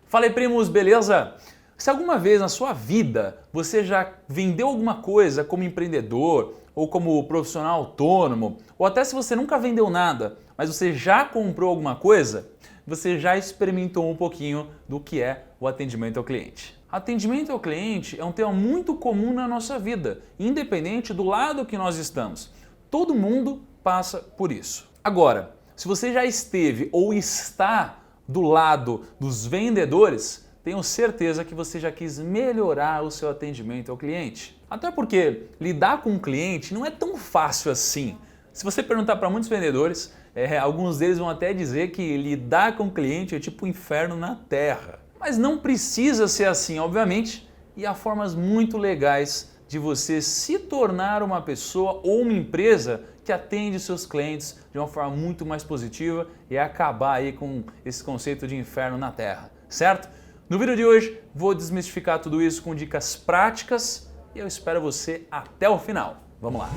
Fala aí, primos, beleza? Se alguma vez na sua vida você já vendeu alguma coisa como empreendedor ou como profissional autônomo, ou até se você nunca vendeu nada, mas você já comprou alguma coisa, você já experimentou um pouquinho do que é o atendimento ao cliente. Atendimento ao cliente é um tema muito comum na nossa vida, independente do lado que nós estamos. Todo mundo passa por isso. Agora, se você já esteve ou está do lado dos vendedores, tenho certeza que você já quis melhorar o seu atendimento ao cliente. Até porque lidar com o cliente não é tão fácil assim. Se você perguntar para muitos vendedores, alguns deles vão até dizer que lidar com o cliente é tipo um inferno na terra. Mas não precisa ser assim, obviamente, e há formas muito legais de você se tornar uma pessoa ou uma empresa que atende seus clientes de uma forma muito mais positiva e acabar aí com esse conceito de inferno na terra, certo? No vídeo de hoje vou desmistificar tudo isso com dicas práticas e eu espero você até o final. Vamos lá!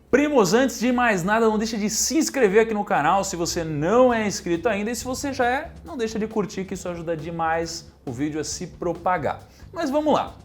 Primos, antes de mais nada, não deixa de se inscrever aqui no canal se você não é inscrito ainda e se você já é, não deixa de curtir que isso ajuda demais o vídeo a se propagar. Mas vamos lá!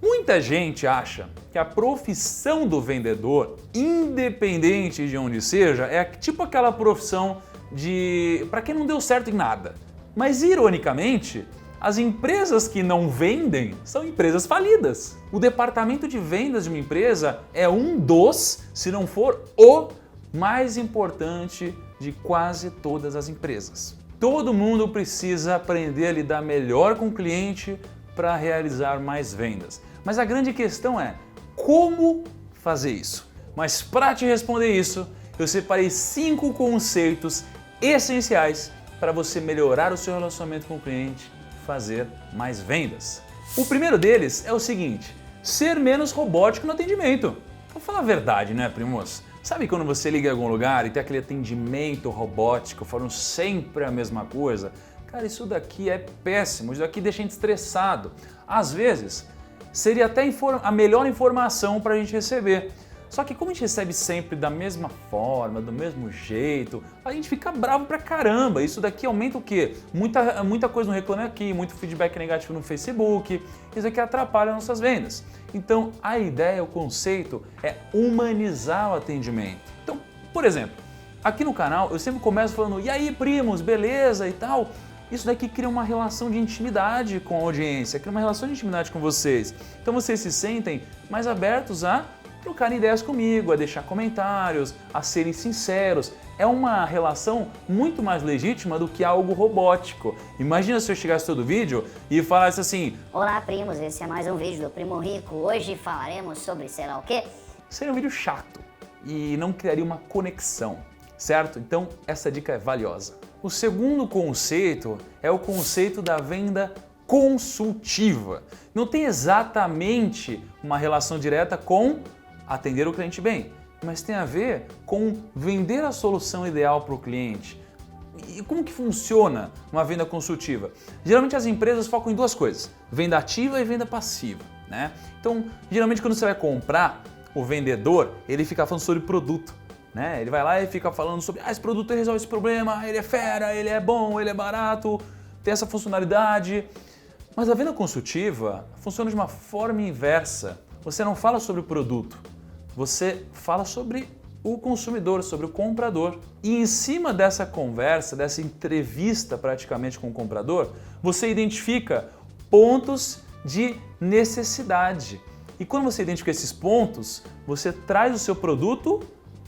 Muita gente acha que a profissão do vendedor, independente de onde seja, é tipo aquela profissão de para quem não deu certo em nada. Mas ironicamente, as empresas que não vendem são empresas falidas. O departamento de vendas de uma empresa é um dos, se não for o mais importante de quase todas as empresas. Todo mundo precisa aprender a lidar melhor com o cliente para realizar mais vendas. Mas a grande questão é como fazer isso? Mas para te responder isso, eu separei 5 conceitos essenciais para você melhorar o seu relacionamento com o cliente e fazer mais vendas. O primeiro deles é o seguinte: ser menos robótico no atendimento. Vou falar a verdade, né, primos? Sabe quando você liga em algum lugar e tem aquele atendimento robótico falando sempre a mesma coisa? Cara, isso daqui é péssimo, isso daqui deixa a gente estressado. Às vezes, seria até a melhor informação para a gente receber. Só que como a gente recebe sempre da mesma forma, do mesmo jeito, a gente fica bravo pra caramba. Isso daqui aumenta o quê? Muita coisa no Reclame Aqui, muito feedback negativo no Facebook. Isso aqui atrapalha nossas vendas. Então a ideia, o conceito é humanizar o atendimento. Então, por exemplo, aqui no canal eu sempre começo falando: e aí, primos, beleza e tal? Isso daqui cria uma relação de intimidade com a audiência, cria uma relação de intimidade com vocês. Então vocês se sentem mais abertos a trocarem ideias comigo, a deixar comentários, a serem sinceros. É uma relação muito mais legítima do que algo robótico. Imagina se eu chegasse todo vídeo e falasse assim: olá, primos, esse é mais um vídeo do Primo Rico. Hoje falaremos sobre sei lá o quê. Seria um vídeo chato e não criaria uma conexão, certo? Então essa dica é valiosa. O segundo conceito é o conceito da venda consultiva. Não tem exatamente uma relação direta com atender o cliente bem, mas tem a ver com vender a solução ideal para o cliente. E como que funciona uma venda consultiva? Geralmente as empresas focam em duas coisas: venda ativa e venda passiva, né? Então, geralmente quando você vai comprar, o vendedor, ele fica falando sobre produto. Né? Ele vai lá e fica falando sobre esse produto resolve esse problema, ele é fera, ele é bom, ele é barato, tem essa funcionalidade. Mas a venda consultiva funciona de uma forma inversa. Você não fala sobre o produto, você fala sobre o consumidor, sobre o comprador. E em cima dessa conversa, dessa entrevista praticamente com o comprador, você identifica pontos de necessidade. E quando você identifica esses pontos, você traz o seu produto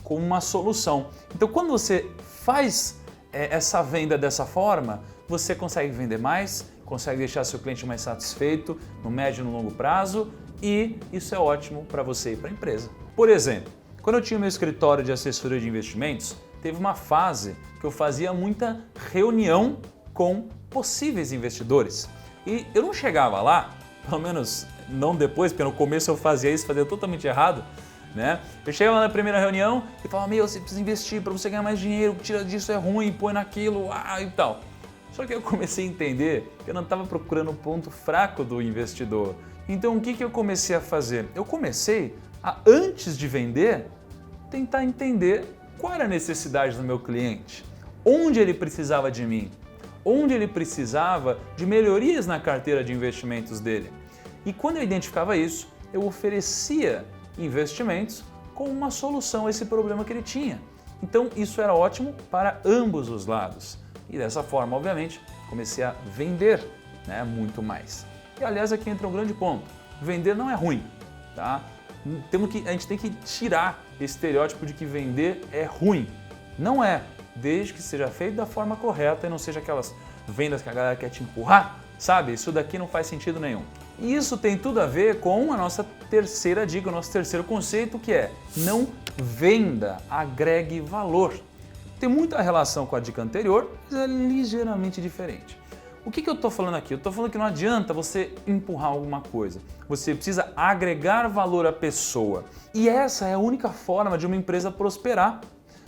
como uma solução. Então, quando você faz essa venda dessa forma, você consegue vender mais, consegue deixar seu cliente mais satisfeito no médio e no longo prazo, e isso é ótimo para você e para a empresa. Por exemplo, quando eu tinha meu escritório de assessoria de investimentos, teve uma fase que eu fazia muita reunião com possíveis investidores. E eu não chegava lá, pelo menos não depois, porque no começo eu fazia isso, fazia totalmente errado, né? Eu chegava na primeira reunião e falava: meu, você precisa investir para você ganhar mais dinheiro, tira disso é ruim, põe naquilo, e tal. Só que eu comecei a entender que eu não estava procurando o ponto fraco do investidor. Então o que eu comecei a fazer? Eu comecei a, antes de vender, tentar entender qual era a necessidade do meu cliente, onde ele precisava de mim, onde ele precisava de melhorias na carteira de investimentos dele. E quando eu identificava isso, eu oferecia investimentos como uma solução a esse problema que ele tinha. Então isso era ótimo para ambos os lados. E dessa forma, obviamente, comecei a vender, né, muito mais. E aliás, aqui entra um grande ponto. Vender não é ruim, tá? A gente tem que tirar esse estereótipo de que vender é ruim. Não é, desde que seja feito da forma correta e não seja aquelas vendas que a galera quer te empurrar, sabe? Isso daqui não faz sentido nenhum. E isso tem tudo a ver com a nossa terceira dica, o nosso terceiro conceito, que é não venda, agregue valor. Tem muita relação com a dica anterior, mas é ligeiramente diferente. O que eu estou falando aqui? Eu estou falando que não adianta você empurrar alguma coisa. Você precisa agregar valor à pessoa. E essa é a única forma de uma empresa prosperar.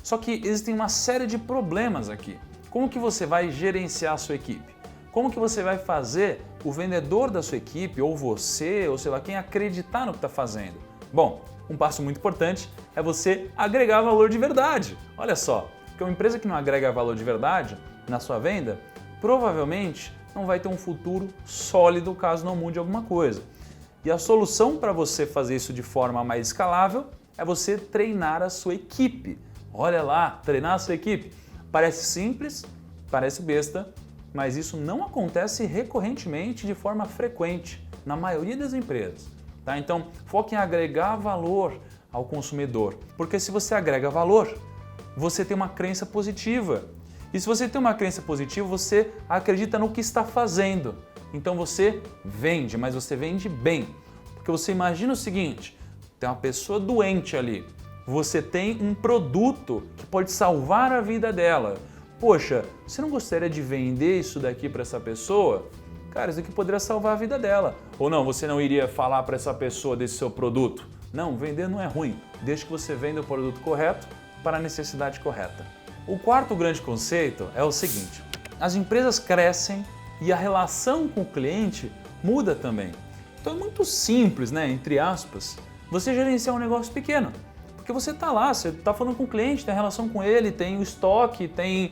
Só que existem uma série de problemas aqui. Como que você vai gerenciar a sua equipe? Como que você vai fazer o vendedor da sua equipe, ou você, ou sei lá quem, acreditar no que está fazendo? Bom, um passo muito importante é você agregar valor de verdade. Olha só, porque uma empresa que não agrega valor de verdade na sua venda, provavelmente não vai ter um futuro sólido caso não mude alguma coisa. E a solução para você fazer isso de forma mais escalável é você treinar a sua equipe. Olha lá, treinar a sua equipe. Parece simples, parece besta, mas isso não acontece recorrentemente de forma frequente na maioria das empresas. Tá? Então, foque em agregar valor ao consumidor, porque se você agrega valor, você tem uma crença positiva. E se você tem uma crença positiva, você acredita no que está fazendo. Então você vende, mas você vende bem. Porque você imagina o seguinte, tem uma pessoa doente ali, você tem um produto que pode salvar a vida dela. Poxa, você não gostaria de vender isso daqui para essa pessoa? Cara, isso aqui poderia salvar a vida dela. Ou não, você não iria falar para essa pessoa desse seu produto? Não, vender não é ruim, desde que você venda o produto correto para a necessidade correta. O quarto grande conceito é o seguinte, as empresas crescem e a relação com o cliente muda também. Então é muito simples, né, entre aspas, você gerenciar um negócio pequeno. Porque você está lá, você está falando com o cliente, tem a relação com ele, tem o estoque, tem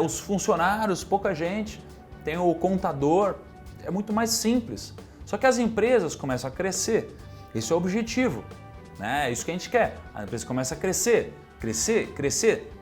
os funcionários, pouca gente, tem o contador, é muito mais simples. Só que as empresas começam a crescer, esse é o objetivo, né? É isso que a gente quer. A empresa começa a crescer,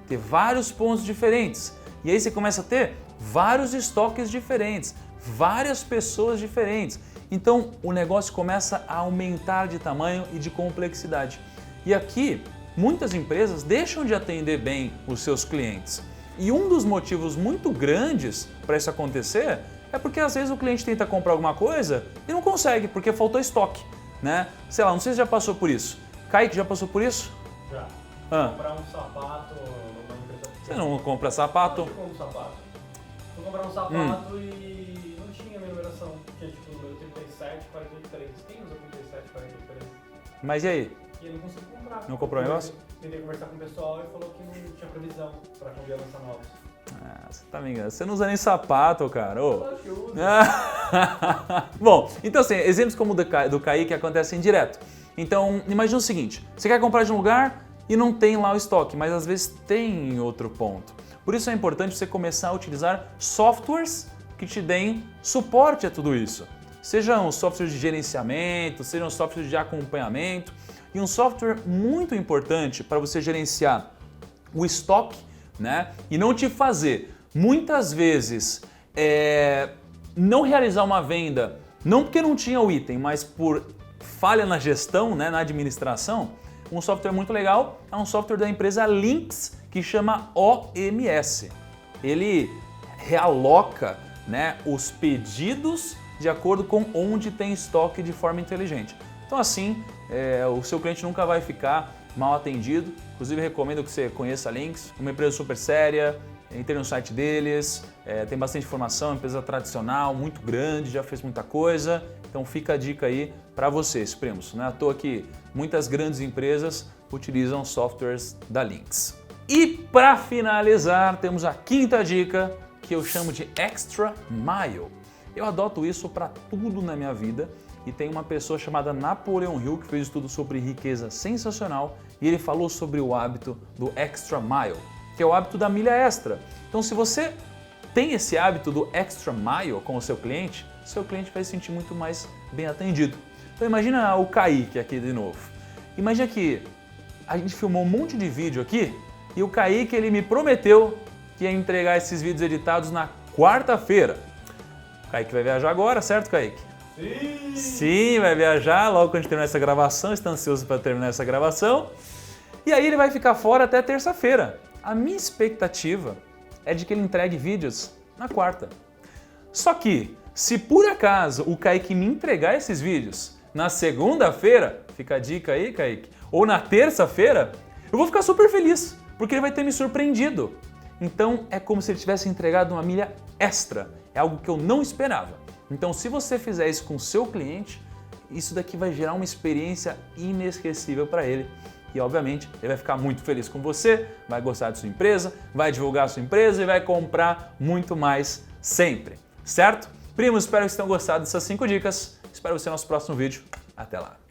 ter vários pontos diferentes. E aí você começa a ter vários estoques diferentes, várias pessoas diferentes. Então o negócio começa a aumentar de tamanho e de complexidade. E aqui, muitas empresas deixam de atender bem os seus clientes. E um dos motivos muito grandes para isso acontecer é porque às vezes o cliente tenta comprar alguma coisa e não consegue, porque faltou estoque, né? Sei lá, não sei se já passou por isso. Kaique, já passou por isso? Já. Comprar um sapato numa empresa. Você não compra sapato? Eu compro um sapato. Fui comprar um sapato e não tinha minha numeração. Tinha tipo o número 37, 43. Quem usa 37, 43? Mas e aí? E eu não consegui comprar. Não comprou o negócio? Tentei conversar com o pessoal e falou que não tinha previsão para cambiar lançar novos. Ah, você tá me enganando. Você não usa nem sapato, cara. Ô. Eu acho que uso. Bom, então assim, exemplos como o do Kaique acontecem direto. Então, imagina o seguinte, você quer comprar de um lugar e não tem lá o estoque, mas às vezes tem em outro ponto. Por isso é importante você começar a utilizar softwares que te deem suporte a tudo isso. Sejam softwares de gerenciamento, sejam softwares de acompanhamento. E um software muito importante para você gerenciar o estoque, né? E não te fazer, muitas vezes, não realizar uma venda, não porque não tinha o item, mas por falha na gestão, né, na administração. Um software muito legal é um software da empresa Lynx que chama OMS. Ele realoca, né, os pedidos de acordo com onde tem estoque de forma inteligente. Então assim, o seu cliente nunca vai ficar mal atendido. Inclusive recomendo que você conheça a Lynx, uma empresa super séria, entre no site deles, tem bastante informação, empresa tradicional, muito grande, já fez muita coisa. Então fica a dica aí para vocês, primos. Não é à toa que muitas grandes empresas utilizam softwares da Lynx. E para finalizar, temos a quinta dica, que eu chamo de Extra Mile. Eu adoto isso para tudo na minha vida e tem uma pessoa chamada Napoleon Hill que fez um estudo sobre riqueza sensacional e ele falou sobre o hábito do extra mile, que é o hábito da milha extra. Então se você tem esse hábito do extra mile com o seu cliente vai se sentir muito mais bem atendido. Então imagina o Kaique aqui de novo. Imagina que a gente filmou um monte de vídeo aqui e o Kaique ele me prometeu que ia entregar esses vídeos editados na quarta-feira. O Kaique vai viajar agora, certo, Kaique? Sim! Sim, vai viajar logo quando a gente terminar essa gravação, está ansioso para terminar essa gravação. E aí ele vai ficar fora até terça-feira. A minha expectativa é de que ele entregue vídeos na quarta. Só que, se por acaso o Kaique me entregar esses vídeos na segunda-feira, fica a dica aí, Kaique, ou na terça-feira, eu vou ficar super feliz, porque ele vai ter me surpreendido. Então é como se ele tivesse entregado uma milha extra, é algo que eu não esperava. Então se você fizer isso com o seu cliente, isso daqui vai gerar uma experiência inesquecível para ele. E obviamente ele vai ficar muito feliz com você, vai gostar de sua empresa, vai divulgar a sua empresa e vai comprar muito mais sempre, certo? Primos, espero que vocês tenham gostado dessas 5 dicas. Espero você no nosso próximo vídeo. Até lá!